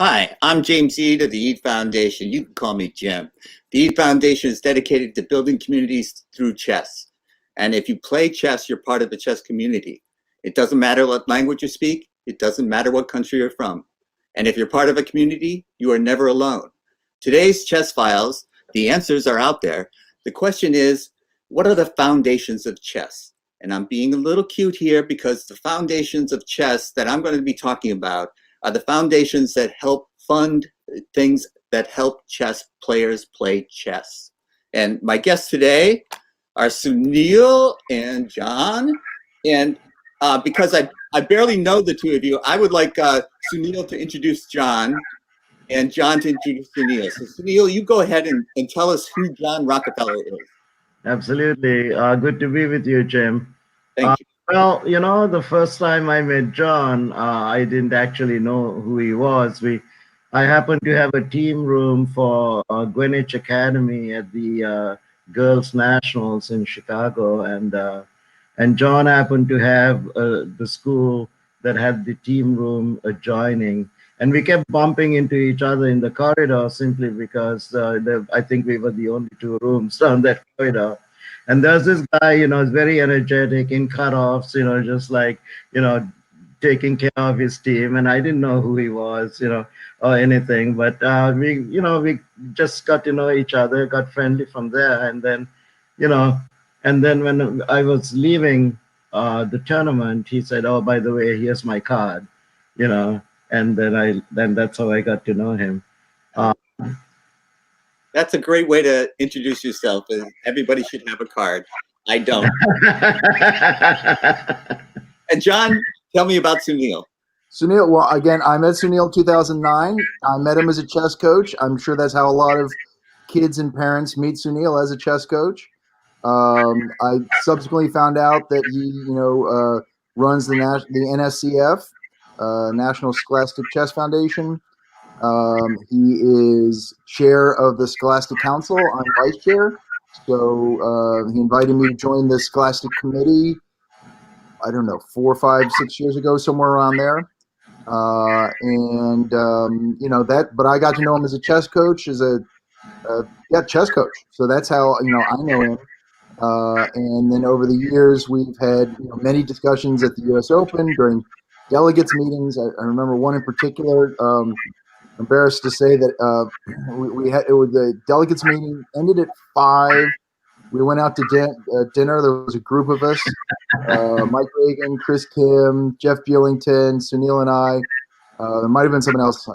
Hi, I'm James Eade of the Eade Foundation. You can call me Jim. The Eade Foundation is dedicated to building communities through chess. And if you play chess, you're part of the chess community. It doesn't matter what language you speak. It doesn't matter what country you're from. And if you're part of a community, you are never alone. Today's chess files, the answers are out there. The question is, what are the foundations of chess? And I'm being a little cute here because the foundations of chess that I'm going to be talking about are the foundations that help fund things that help chess players play chess. And my guests today are Sunil and John. And because I barely know the two of you, I would like Sunil to introduce John and John to introduce Sunil. So Sunil, you go ahead and tell us who John Rockefeller is. Absolutely. Good to be with you, Jim. Thank you. Well, the first time I met John, I didn't actually know who he was. I happened to have a team room for Greenwich Academy at the Girls Nationals in Chicago, and John happened to have the school that had the team room adjoining, and we kept bumping into each other in the corridor simply because I think we were the only two rooms down that corridor. And there's this guy, is very energetic in cutoffs, just like, taking care of his team. And I didn't know who he was, or anything. But we just got to know each other, got friendly from there. And then, when I was leaving the tournament, he said, "Oh, by the way, here's my card," and then that's how I got to know him. That's a great way to introduce yourself. Everybody should have a card. I don't. And John, tell me about Sunil. Sunil, well, again, I met Sunil in 2009. I met him as a chess coach. I'm sure that's how a lot of kids and parents meet Sunil, as a chess coach. I subsequently found out that he, runs the NSCF, National Scholastic Chess Foundation. He is chair of the Scholastic Council. I'm vice chair. So he invited me to join the Scholastic Committee, I don't know, 4, 5, 6 years ago, somewhere around there. But I got to know him as a chess coach, chess coach. So that's how, I know him. And then over the years, we've had many discussions at the U.S. Open during delegates meetings. I remember one in particular. Embarrassed to say that the delegates meeting ended at 5. We went out to dinner. There was a group of us: Mike Reagan, Chris Kim, Jeff Buellington, Sunil, and I. There might have been someone else.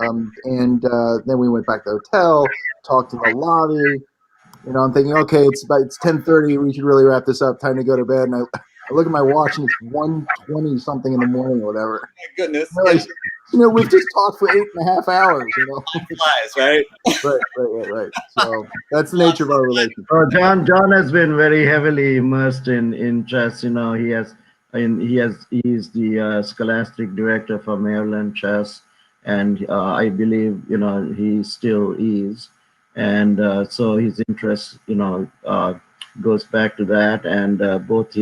And then we went back to the hotel, talked to the lobby. I'm thinking, okay, it's 10:30. We should really wrap this up. Time to go to bed. And I look at my watch, and it's 1:20 something in the morning or whatever. My goodness. We've just talked for 8.5 hours. Flies, right? Right. So that's the nature of our relationship. John has been very heavily immersed in chess. He's the Scholastic Director for Maryland Chess, and I believe he still is. And so his interest, goes back to that. And both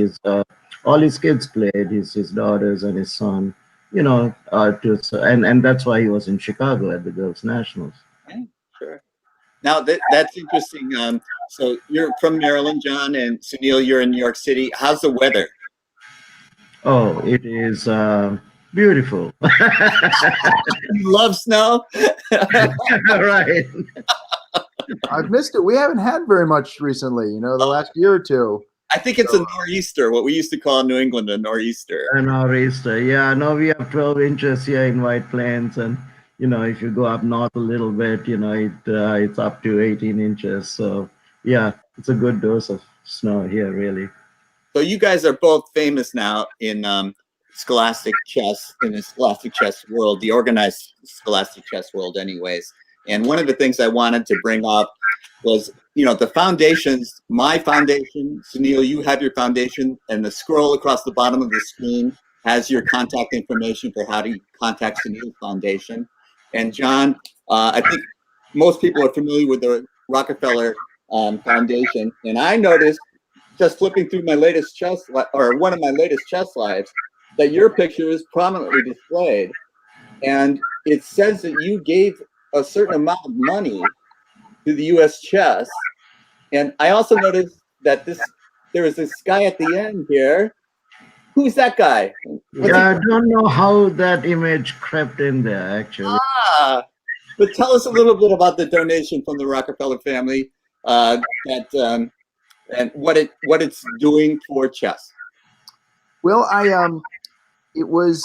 all his kids played, his daughters and his son, and that's why he was in Chicago at the Girls Nationals. Yeah, sure. Now that's interesting. So you're from Maryland, John, and Sunil, you're in New York City. How's the weather? Oh, it is beautiful. You love snow? Right. I've missed it. We haven't had very much recently, the last year or two. I think it's a nor'easter, what we used to call in New England a nor'easter. A nor'easter, yeah. No, we have 12 inches here in White Plains, and if you go up north a little bit, it's up to 18 inches. So yeah, it's a good dose of snow here, really. So you guys are both famous now in Scholastic Chess, in the Scholastic Chess world, the organized Scholastic Chess world anyways. And one of the things I wanted to bring up was, the foundations, my foundation, Sunil, you have your foundation, and the scroll across the bottom of the screen has your contact information for how to contact Sunil's foundation. And John, I think most people are familiar with the Rockefeller Foundation. And I noticed, just flipping through my latest one of my latest chess lives, that your picture is prominently displayed. And it says that you gave a certain amount of money to the U.S. Chess, and I also noticed that there was this guy at the end here. Who's that guy? What's Yeah, I don't know how that image crept in there, actually. But tell us a little bit about the donation from the Rockefeller family, and what it's doing for chess. Well, it was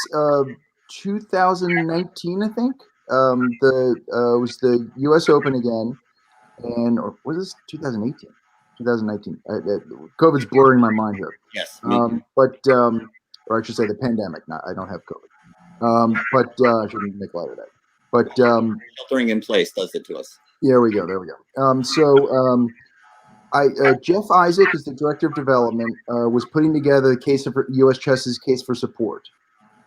2019, I think. It was the U.S. Open again, and or was this 2018? 2019. COVID's blurring my mind here. Yes, or I should say the pandemic. I don't have COVID. I shouldn't make light of that. But sheltering in place does it to us. There we go. Jeff Isaac is the director of development. Was putting together the case of U.S. Chess's case for support,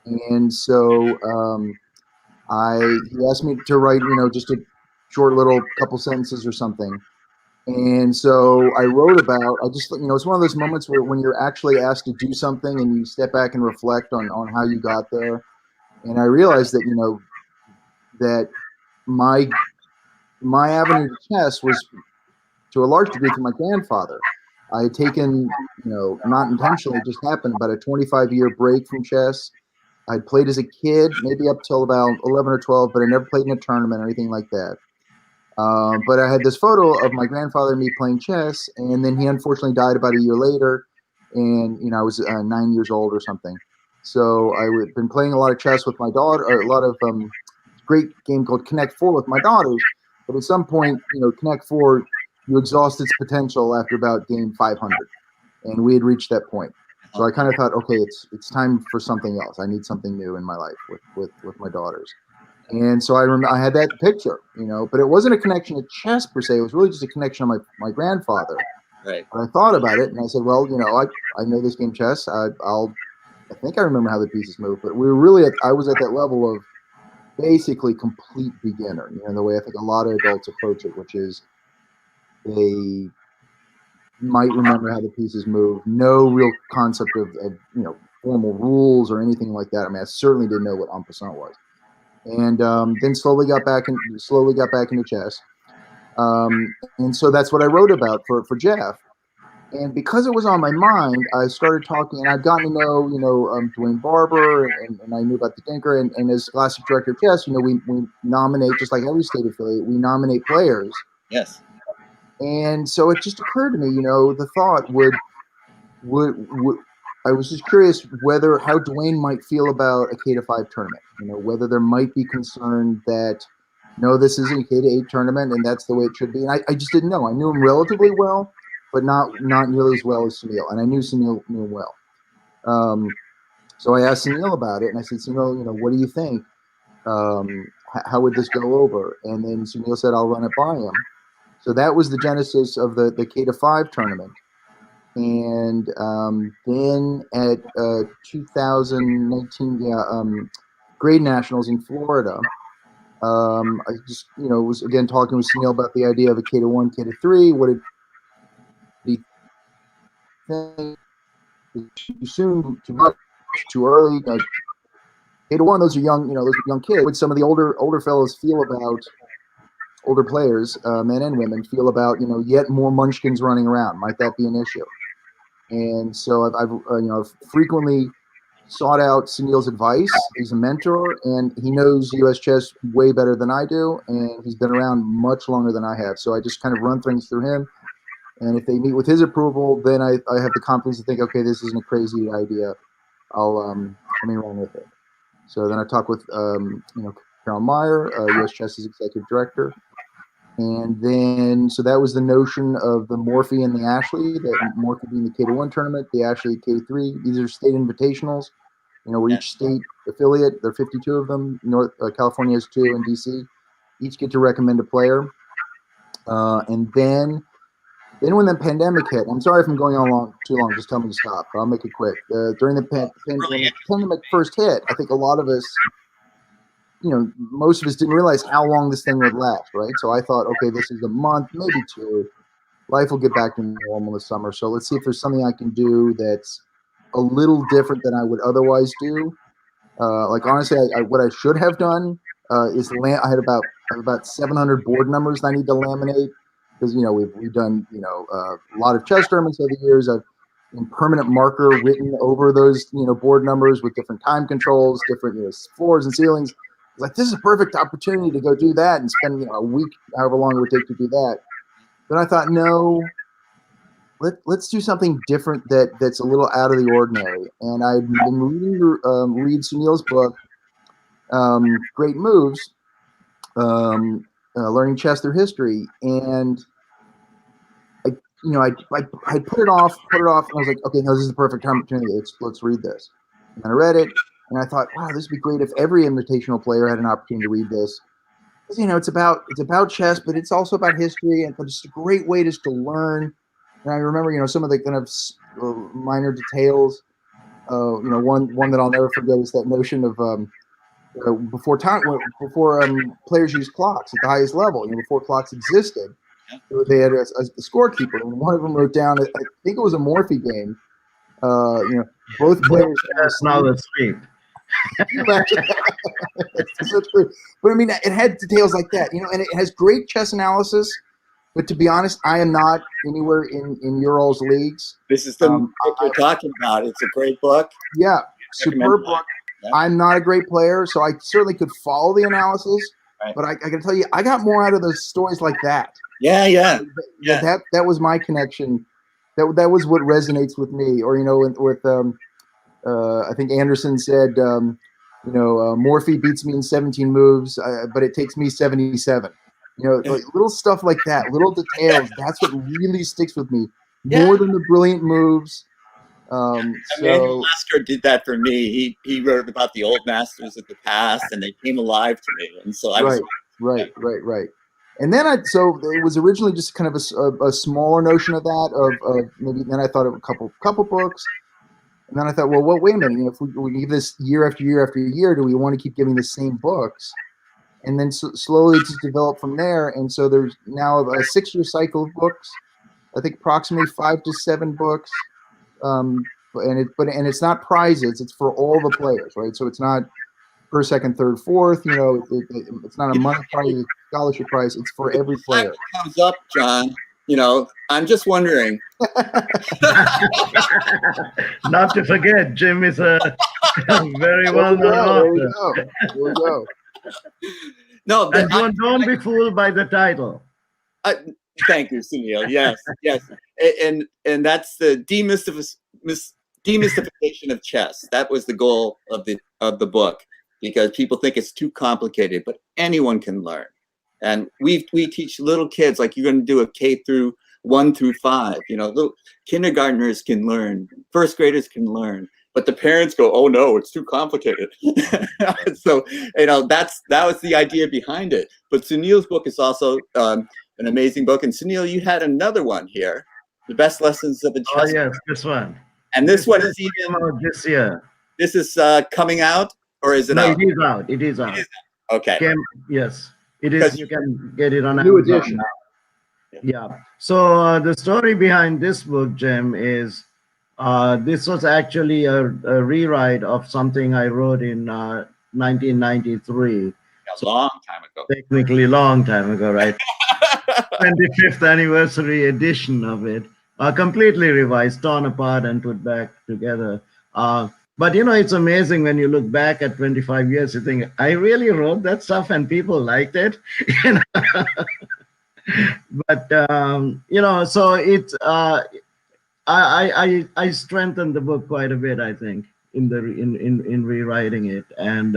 and so he asked me to write, just a short little couple sentences or something. And so I wrote about. It's one of those moments where when you're actually asked to do something and you step back and reflect on how you got there. And I realized that that my avenue to chess was to a large degree through my grandfather. I had taken, not intentionally, it just happened, about a 25-year break from chess. I'd played as a kid, maybe up till about 11 or 12, but I never played in a tournament or anything like that. But I had this photo of my grandfather and me playing chess, and then he unfortunately died about a year later, and I was 9 years old or something. So I've been playing a lot of chess with my daughter, or a lot of great game called Connect 4 with my daughters. But at some point, Connect 4, you exhaust its potential after about game 500, and we had reached that point. So I kind of thought, okay, it's time for something else. I need something new in my life with my daughters. And so I remember I had that picture, but it wasn't a connection to chess per se. It was really just a connection of my grandfather. Right. But I thought about it, and I said, well, I know this game chess. I think I remember how the pieces move, but I was at that level of basically complete beginner, the way I think a lot of adults approach it, which is they might remember how the pieces move, no real concept of formal rules or anything like that. I mean, I certainly didn't know what en passant was. And then slowly got back into chess. And so that's what I wrote about for Jeff. And because it was on my mind, I started talking, and I'd gotten to know, Dwayne Barber, and I knew about the Dinker. And as Scholastic Director of Chess, we nominate, just like every state affiliate, we nominate players. Yes. And so it just occurred to me, the thought would I was just curious how Dwayne might feel about a K-5 tournament, whether there might be concern that, no, this isn't a K-8 tournament and that's the way it should be. And I just didn't know. I knew him relatively well, but not nearly as well as Sunil. And I knew Sunil knew him well. So I asked Sunil about it, and I said, Sunil, what do you think? How would this go over? And then Sunil said, I'll run it by him. So that was the genesis of the K-5 tournament. And then at 2019 grade nationals in Florida, I just was again talking with Sunil about the idea of a K-1, K-3. What did he think? Too soon, too much, too early? K-1, those are young, those are young kids. What some of the older fellows feel about older players, men and women, feel about yet more munchkins running around? Might that be an issue? And so I've frequently sought out Sunil's advice. He's a mentor, and he knows U.S. chess way better than I do, and he's been around much longer than I have. So I just kind of run things through him, and if they meet with his approval, then I have the confidence to think, okay, this isn't a crazy idea. Let me run with it. So then I talked with Carol Meyer, U.S. Chess's executive director. And then, so that was the notion of the Morphe and the Ashley, the Morphe being the K-1 tournament, the Ashley K-3. These are state invitationals, where each state affiliate, there are 52 of them, California has 2, and DC, each get to recommend a player. And then when the pandemic hit, I'm sorry if I'm going on too long, just tell me to stop, I'll make it quick. During the pandemic first hit, I think a lot of us, most of us didn't realize how long this thing would last, right? So I thought, okay, this is a month, maybe 2. Life will get back to normal this summer. So let's see if there's something I can do that's a little different than I would otherwise do. Like, honestly, what I should have done I had about 700 board numbers that I need to laminate because we've done a lot of chess tournaments over the years. I've in permanent marker written over those board numbers with different time controls, different floors and ceilings. It's like, this is a perfect opportunity to go do that and spend a week, however long it would take to do that. But I thought, no, let's do something different that's a little out of the ordinary. And I'd been read Sunil's book, Great Moves, Learning Chess Through History, and I put it off, and I was like, okay, no, this is the perfect opportunity. Let's read this. And I read it, and I thought, wow, this would be great if every invitational player had an opportunity to read this. Because, it's about chess, but it's also about history, and it's a great way just to learn. And I remember, some of the kind of minor details. One that I'll never forget is that notion of before players used clocks at the highest level, before clocks existed. They had a scorekeeper, and one of them wrote down, I think it was a Morphe game. Both players. Now it's sleep. So true. But I mean, it had details like that, and it has great chess analysis. But to be honest, I am not anywhere in your all's leagues. This is the book we're talking about. It's a great book. Yeah, superb book. Yeah. I'm not a great player, so I certainly could follow the analysis. Right. But I can tell you, I got more out of those stories like that. Yeah. That was my connection. That was what resonates with me. Or with I think Anderson said, Morphe beats me in 17 moves, but it takes me 77. Like little stuff like that, little details. That's what really sticks with me more than the brilliant moves. Manuel Lasker did that for me. He wrote about the old masters of the past, and they came alive to me. And so I was right. And then so it was originally just kind of a smaller notion of that of maybe. Then I thought of a couple books, and then I thought, well, wait a minute. If we give this year after year after year, do we want to keep giving the same books? And then slowly just develop from there. And so there's now a 6-year cycle of books. I think approximately 5 to 7 books. And it's not prizes; it's for all the players, right? So it's not first, second, third, fourth. It's not a money prize, scholarship prize. It's for every player. Comes up, John. I'm just wondering. Not to forget, Jim is a very well-known author. There we go. No, and don't be fooled by the title. Thank you, Sunil. Yes, and that's the demystification of chess. That was the goal of the book, because people think it's too complicated, but anyone can learn. And we teach little kids, like you're going to do a K through 1 through 5. Little kindergartners can learn, first graders can learn. But the parents go, oh no, it's too complicated. So, that was the idea behind it. But Sunil's book is also an amazing book. And Sunil, you had another one here, The Best Lessons of a Chess. Oh yes, this one. And this one is even this year. This is coming out, or is it out? No, it is out. It is out. Okay. Yes, it is. You can get it on new Amazon edition. Now. Yeah. So the story behind this book, Jim, is this was actually a rewrite of something I wrote in 1993. A long time ago. Technically, long time ago, right? 25th anniversary edition of it, completely revised, torn apart, and put back together. But it's amazing when you look back at 25 years, you think, I really wrote that stuff and people liked it. But so it's I strengthened the book quite a bit, I think, in rewriting it. And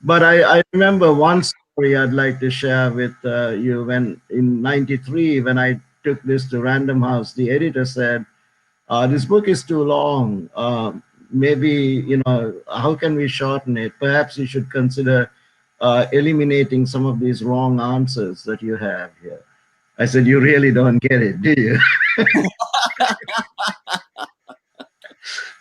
but I remember one story I'd like to share with you. When in '93, when I took this to Random House, the editor said, this book is too long. Maybe, how can we shorten it? Perhaps you should consider eliminating some of these wrong answers that you have here. I said, you really don't get it, do you?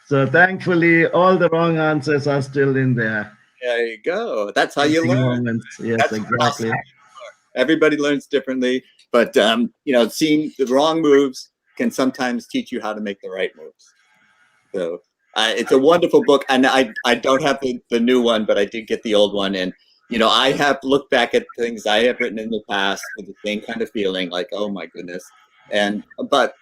So thankfully, all the wrong answers are still in there. There you go. That's how you learn. Yes, that's exactly. Everybody learns differently, but seeing the wrong moves can sometimes teach you how to make the right moves. So it's a wonderful book, and I don't have the new one, but I did get the old one, and I have looked back at things I have written in the past with the same kind of feeling, like, oh my goodness. But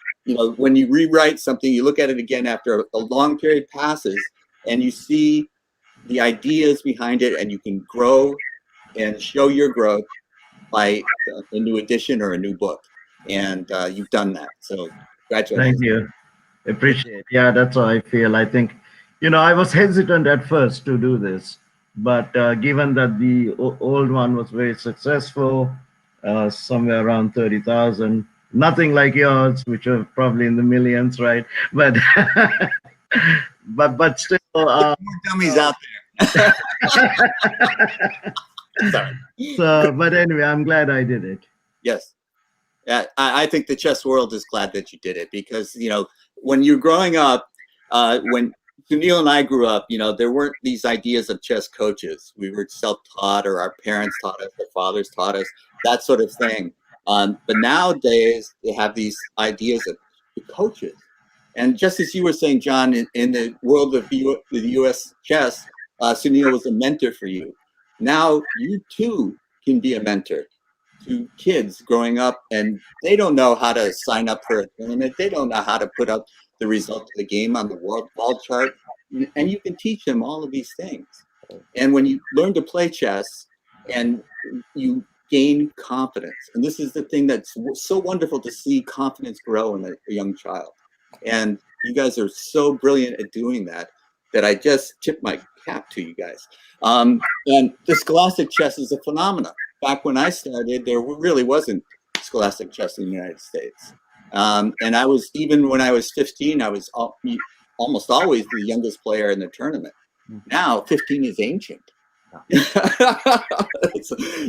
when you rewrite something, you look at it again after a long period passes, and you see the ideas behind it, and you can grow and show your growth by a new edition or a new book. And you've done that. So congratulations. Thank you. Appreciate. Yeah, that's how I feel. I think, I was hesitant at first to do this, but given that the old one was very successful, somewhere around 30,000, nothing like yours, which are probably in the millions, right? But but still, More dummies out there. Sorry. So, but anyway, I'm glad I did it. Yes. Yeah, I think the chess world is glad that you did it, because, when you're growing up, when Sunil and I grew up, there weren't these ideas of chess coaches. We were self-taught, or our parents taught us, our fathers taught us, that sort of thing. But nowadays, they have these ideas of coaches. And just as you were saying, John, in the world of the U.S. chess, Sunil was a mentor for you. Now you too can be a mentor to kids growing up, and they don't know how to sign up for a tournament. They don't know how to put up the result of the game on the world ball chart. And you can teach them all of these things. And when you learn to play chess and you gain confidence, and this is the thing that's so wonderful to see confidence grow in a young child. And you guys are so brilliant at doing that, that I just tip my cap to you guys. And the Scholastic Chess is a phenomenon. Back when I started, there really wasn't Scholastic Chess in the United States. And even when I was 15, I was almost always the youngest player in the tournament. Now 15 is ancient.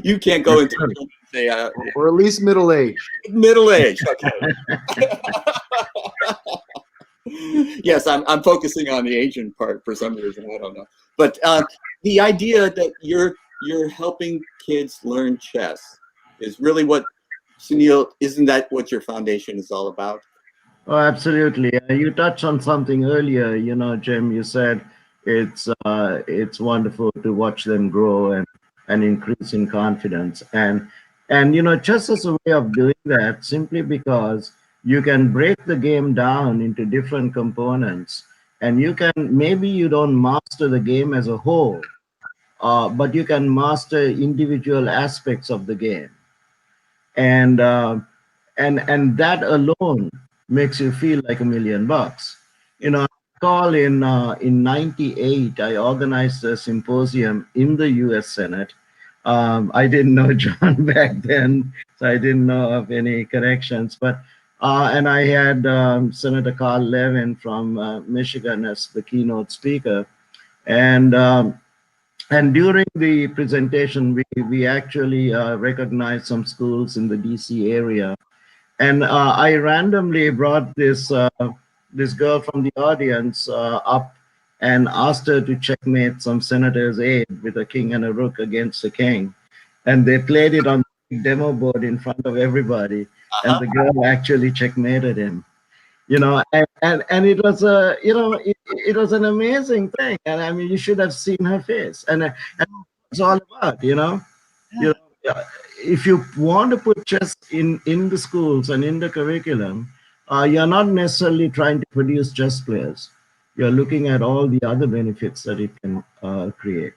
You can't go into it and say, or at least middle-aged. Middle-aged, okay. Yes, I'm focusing on the Asian part for some reason. I don't know, but the idea that you're helping kids learn chess is really what, Sunil, isn't that what your foundation is all about? Oh, absolutely. You touched on something earlier, Jim. You said it's wonderful to watch them grow and increase in confidence, and chess is a way of doing that, simply because you can break the game down into different components, and maybe you don't master the game as a whole, but you can master individual aspects of the game, and that alone makes you feel like $1 million. I recall in '98, I organized a symposium in the U.S. Senate. I didn't know John back then, so I didn't know of any connections, but and I had Senator Carl Levin from Michigan as the keynote speaker, and during the presentation, we actually recognized some schools in the DC area, and I randomly brought this girl from the audience up and asked her to checkmate some senator's aide with a king and a rook against a king, and they played it on the demo board in front of everybody, and the girl actually checkmated him. And it was it was an amazing thing, and I mean, you should have seen her face, and it's all about if you want to put chess in the schools and in the curriculum, you're not necessarily trying to produce chess players. You're looking at all the other benefits that it can create.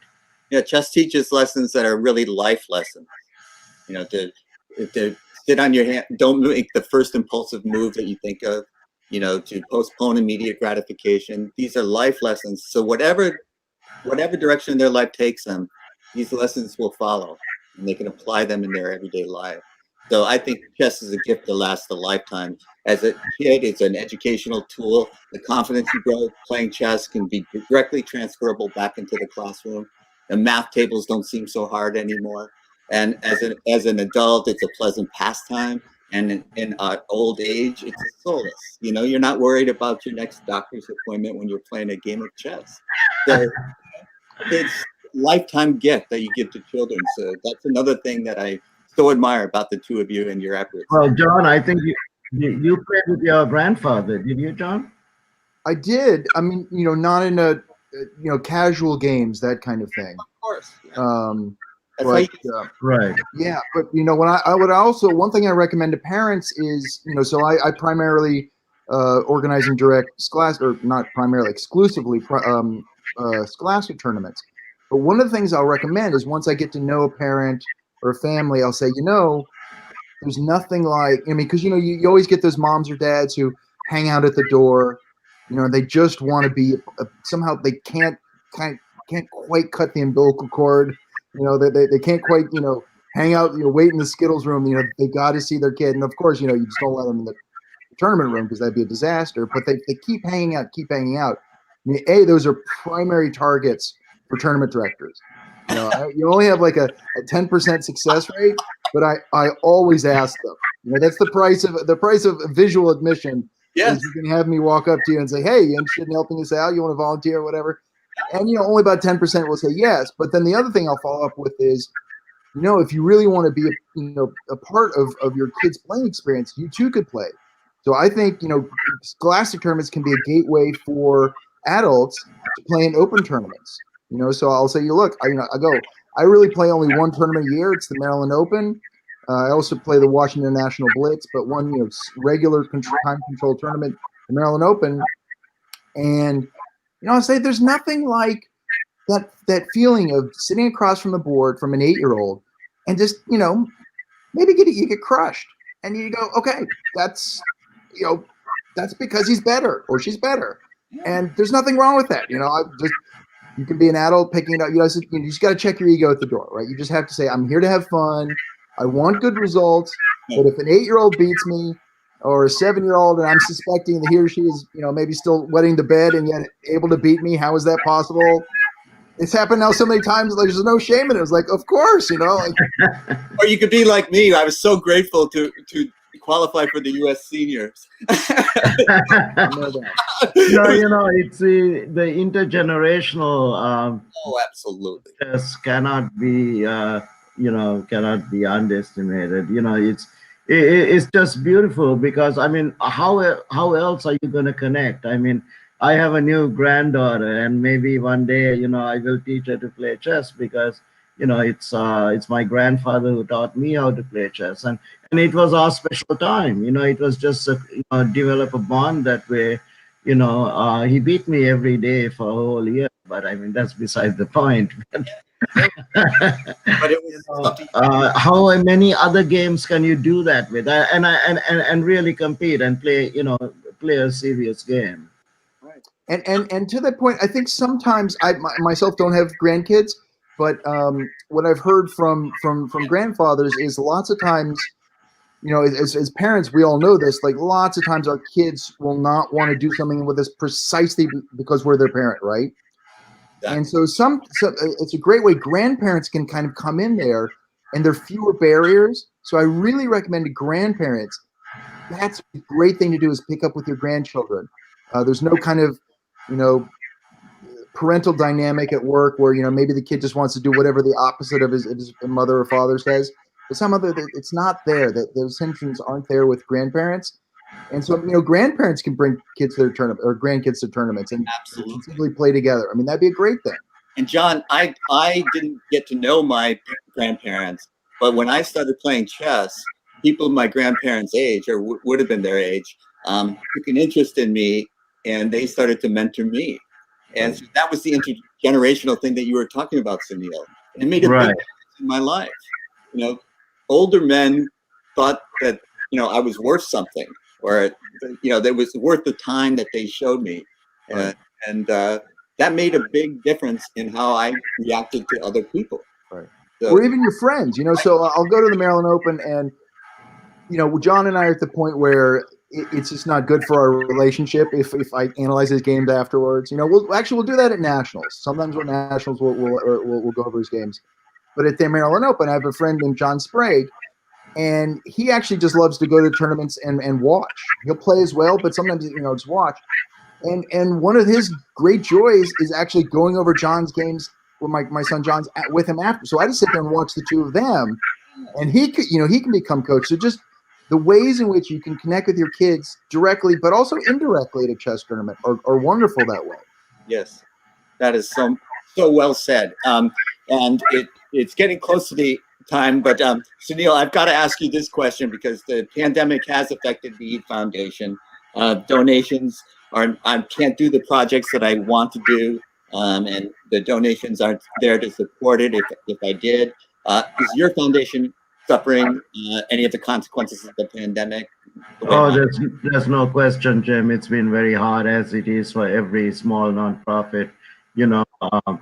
Yeah, chess teaches lessons that are really life lessons. To sit on your hand, don't make the first impulsive move that you think of. To postpone immediate gratification. These are life lessons. So whatever direction their life takes them, these lessons will follow, and they can apply them in their everyday life. So I think chess is a gift that lasts a lifetime. As a kid, it's an educational tool. The confidence you grow playing chess can be directly transferable back into the classroom. The math tables don't seem so hard anymore. And as an adult, it's a pleasant pastime. And in old age, it's a solace. You're not worried about your next doctor's appointment when you're playing a game of chess. So it's a lifetime gift that you give to children. So that's another thing that I so admire about the two of you and your efforts. Well, John, I think you played with your grandfather, did you, John? I did. I mean, not in a casual games, that kind of thing. Of course. Yeah. But Right. yeah, but when I would also, one thing I recommend to parents is, so I primarily organize and direct or not primarily, exclusively Scholastic tournaments. But one of the things I'll recommend is once I get to know a parent or a family, I'll say, there's nothing like, because you always get those moms or dads who hang out at the door, they just want to be somehow they can't quite cut the umbilical cord, they can't quite hang out, wait in the Skittles room, they got to see their kid, and of course you just don't let them in the tournament room because that'd be a disaster. But they keep hanging out. Those are primary targets for tournament directors. You only have like a 10% success rate, but I always ask them. That's the price of visual admission. Yes. Is you can have me walk up to you and say, "Hey, you interested in helping us out? You want to volunteer or whatever?" And only about 10% will say yes. But then the other thing I'll follow up with is, if you really want to be a part of your kid's playing experience, you too could play. So I think Scholastic tournaments can be a gateway for adults to play in open tournaments. So I'll say, look, I really play only one tournament a year. It's the Maryland Open. I also play the Washington National Blitz, but one regular time control tournament, the Maryland Open. And I'll say there's nothing like that feeling of sitting across from the board from an 8-year-old and just maybe you get crushed and you go, okay, that's because he's better or she's better, and there's nothing wrong with that. You can be an adult picking it up. You just got to check your ego at the door, right? You just have to say, I'm here to have fun. I want good results. But if an 8-year-old beats me, or a 7-year-old, and I'm suspecting that he or she is, maybe still wetting the bed and yet able to beat me, how is that possible? It's happened now so many times. Like, there's no shame in it. It's like, of course, Or you could be like me. I was so grateful to qualify for the U.S. seniors. No, it's the intergenerational. Oh, absolutely. Just cannot be underestimated. It's just beautiful because how else are you going to connect? I have a new granddaughter, and maybe one day I will teach her to play chess because it's my grandfather who taught me how to play chess, and it was our special time. It was just develop a bond that way. He beat me every day for a whole year, but that's beside the point. But it was how many other games can you do that with, and really compete and play a serious game? Right. And to that point, I think sometimes I myself don't have grandkids, but what I've heard from grandfathers is lots of times, as parents, we all know this, like lots of times our kids will not want to do something with us precisely because we're their parent, right? Exactly. And so it's a great way grandparents can kind of come in there, and there are fewer barriers. So I really recommend to grandparents, that's a great thing to do, is pick up with your grandchildren. There's no kind of, parental dynamic at work where, maybe the kid just wants to do whatever the opposite of his mother or father says. But it's not there. That those tensions aren't there with grandparents. And so, grandparents can bring kids to their tournament or grandkids to tournaments and simply play together. That'd be a great thing. And John, I didn't get to know my grandparents, but when I started playing chess, people my grandparents' age, or would have been their age, took an interest in me, and they started to mentor me. And so that was the intergenerational thing that you were talking about, Sunil. It made a big difference in my life. Older men thought that, I was worth something, or, that was worth the time that they showed me. And that made a big difference in how I reacted to other people. Right. So, or even your friends, so I'll go to the Maryland Open, and, John and I are at the point where it's just not good for our relationship if I analyze his games afterwards. We'll do that at nationals. Sometimes at nationals we'll go over his games. But at the Maryland Open, I have a friend named John Sprague, and he actually just loves to go to tournaments and watch. He'll play as well, but sometimes just watch. And one of his great joys is actually going over John's games with my son John's with him after. So I just sit there and watch the two of them, and he can become coach. So just the ways in which you can connect with your kids directly, but also indirectly at a chess tournament are wonderful that way. Yes, that is so well said. And it's getting close to the time, but Sunil, I've got to ask you this question because the pandemic has affected the EAT Foundation. Donations I can't do the projects that I want to do, and the donations aren't there to support it if I did. Is your foundation suffering any of the consequences of the pandemic? Oh, there's no question, Jim. It's been very hard, as it is for every small nonprofit. You know, I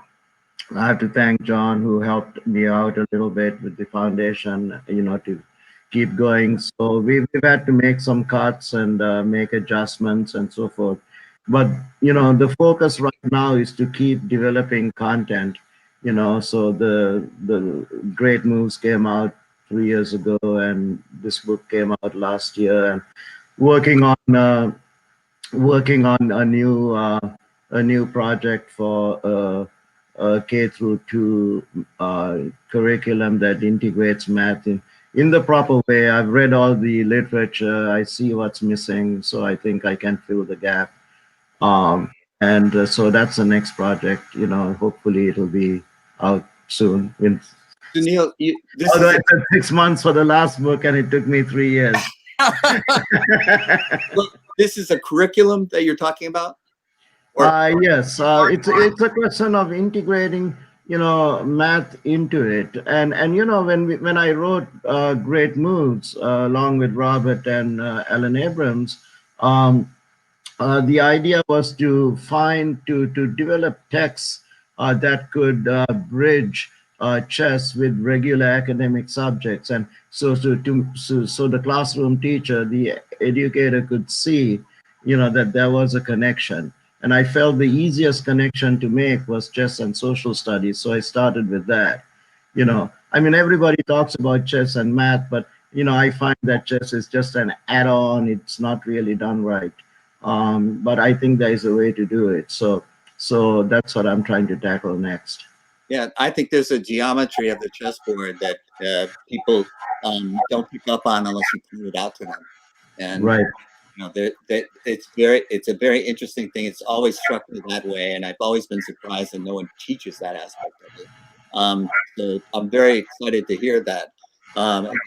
have to thank John, who helped me out a little bit with the foundation, you know, to keep going. So we've had to make some cuts and make adjustments and so forth. But, you know, the focus right now is to keep developing content, you know. So the Great Moves came out 3 years ago, and this book came out last year, and working on a new project for K through 2 curriculum that integrates math in the proper way. I've read all the literature. I see what's missing, so I think I can fill the gap. And so that's the next project. You know, hopefully it'll be out soon. Sunil, Although it took 6 months for the last book, and it took me 3 years. Well, this is a curriculum that you're talking about? Yes, it's a question of integrating, you know, math into it. And you know, when I wrote Great Moves along with Robert and Alan Abrams, the idea was to develop texts that could bridge chess with regular academic subjects, and so the classroom teacher, the educator, could see, you know, that there was a connection. And I felt the easiest connection to make was chess and social studies, so I started with that. You know, I mean, everybody talks about chess and math, but you know, I find that chess is just an add-on. It's not really done right. But I think there is a way to do it. So that's what I'm trying to tackle next. Yeah, I think there's a geometry of the chessboard that people don't pick up on unless you point it out to them. And right. You know, it's a very interesting thing. It's always struck me that way, and I've always been surprised that no one teaches that aspect of it. So I'm very excited to hear that.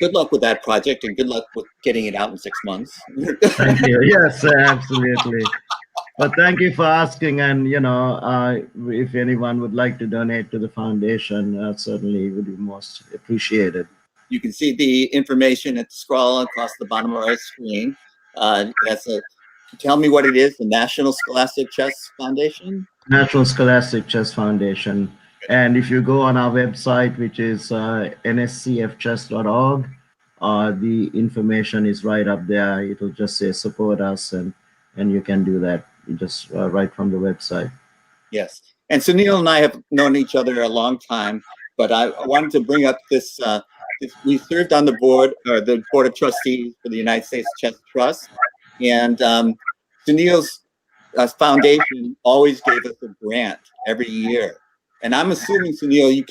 Good luck with that project, and good luck with getting it out in 6 months. Thank you. Yes, absolutely. But thank you for asking. And you know, if anyone would like to donate to the foundation, certainly would be most appreciated. You can see the information at the scroll across the bottom of our screen. Tell me what it is, the National Scholastic Chess Foundation? National Scholastic Chess Foundation. And if you go on our website, which is nscfchess.org, the information is right up there. It'll just say support us, and you can do that just right from the website. Yes. And Sunil and I have known each other a long time, but I wanted to bring up this. We served on the board of trustees for the United States Chess Trust, and Sunil's foundation always gave us a grant every year. And I'm assuming, Sunil, you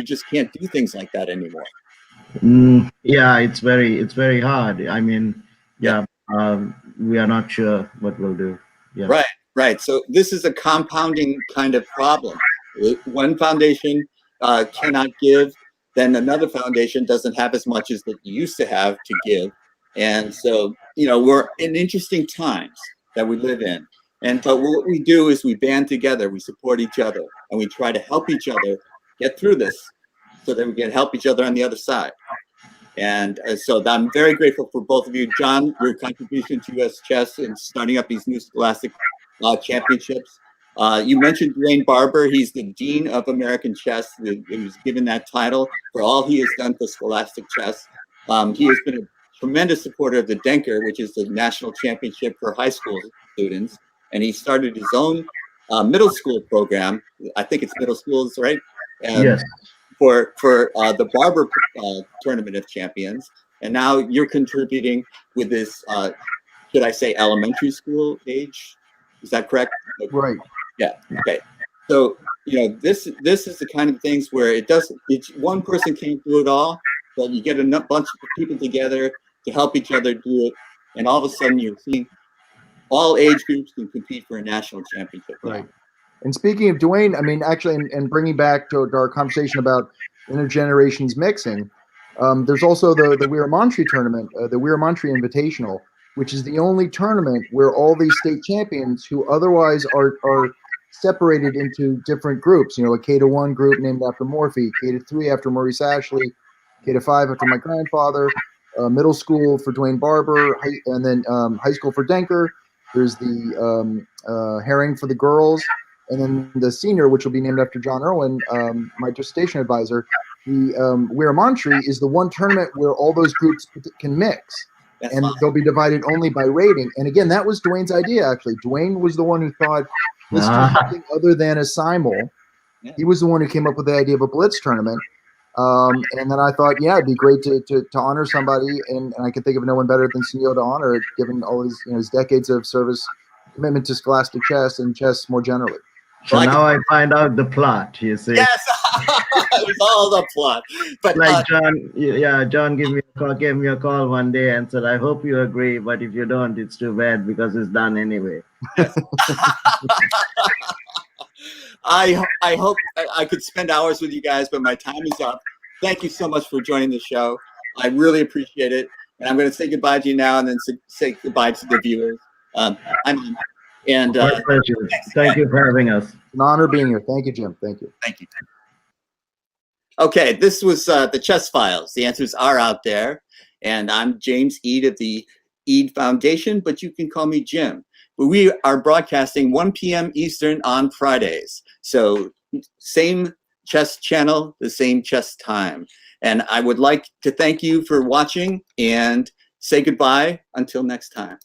just can't do things like that anymore. Yeah, it's very hard. I mean, yeah, we are not sure what we'll do. Yeah. Right. So this is a compounding kind of problem. One foundation cannot give, then another foundation doesn't have as much as it used to have to give. And so, you know, we're in interesting times that we live in. But what we do is we band together, we support each other, and we try to help each other get through this so that we can help each other on the other side. And so I'm very grateful for both of you. John, your contribution to U.S. Chess and starting up these new Scholastic Championships. You mentioned Dwayne Barber. He's the Dean of American Chess. He was given that title for all he has done for Scholastic Chess. He has been a tremendous supporter of the Denker, which is the national championship for high school students. And he started his own middle school program. I think it's middle schools, right? Yes. For the Barber Tournament of Champions. And now you're contributing with this, should I say, elementary school age? Is that correct? Right. Yeah. Okay. So, you know, this is the kind of things where it's one person can't do it all, but you get a bunch of people together to help each other do it, and all of a sudden you're seeing all age groups can compete for a national championship. Right. And speaking of Dwayne, I mean, actually, and bringing back to our conversation about intergenerations mixing. There's also the Weeramantry tournament, the Weeramantry Invitational, which is the only tournament where all these state champions who otherwise are separated into different groups. You know, a K-1 group named after Morphy, K-3 after Maurice Ashley, K-5 after my grandfather, middle school for Dwayne Barber, and then high school for Denker. There's the Herring for the girls, and then the senior, which will be named after John Irwin, my dissertation advisor. The Weeramantry is the one tournament where all those groups can mix. That's And awesome. they'll be divided only by rating. And again, that was Dwayne's idea, actually. Dwayne was the one who thought, let's do something other than a simul. Yeah. He was the one who came up with the idea of a blitz tournament. And then I thought, yeah, it'd be great to honor somebody. And I could think of no one better than Sunil to honor it, given all his, his decades of service, commitment to Scholastic Chess and chess more generally. So now I find out the plot, you see. Yes, it was all the plot. But like John gave me a call one day and said, I hope you agree, but if you don't, it's too bad because it's done anyway. Yes. I hope I could spend hours with you guys, but my time is up. Thank you so much for joining the show. I really appreciate it. And I'm going to say goodbye to you now and then say goodbye to the viewers. My pleasure. Thank you for having us. It's an honor being here. Thank you, Jim. Thank you. Thank you. Okay, this was the Chess Files. The answers are out there. And I'm James Eade of the Eade Foundation, but you can call me Jim. We are broadcasting 1 p.m. Eastern on Fridays. So same chess channel, the same chess time. And I would like to thank you for watching and say goodbye until next time.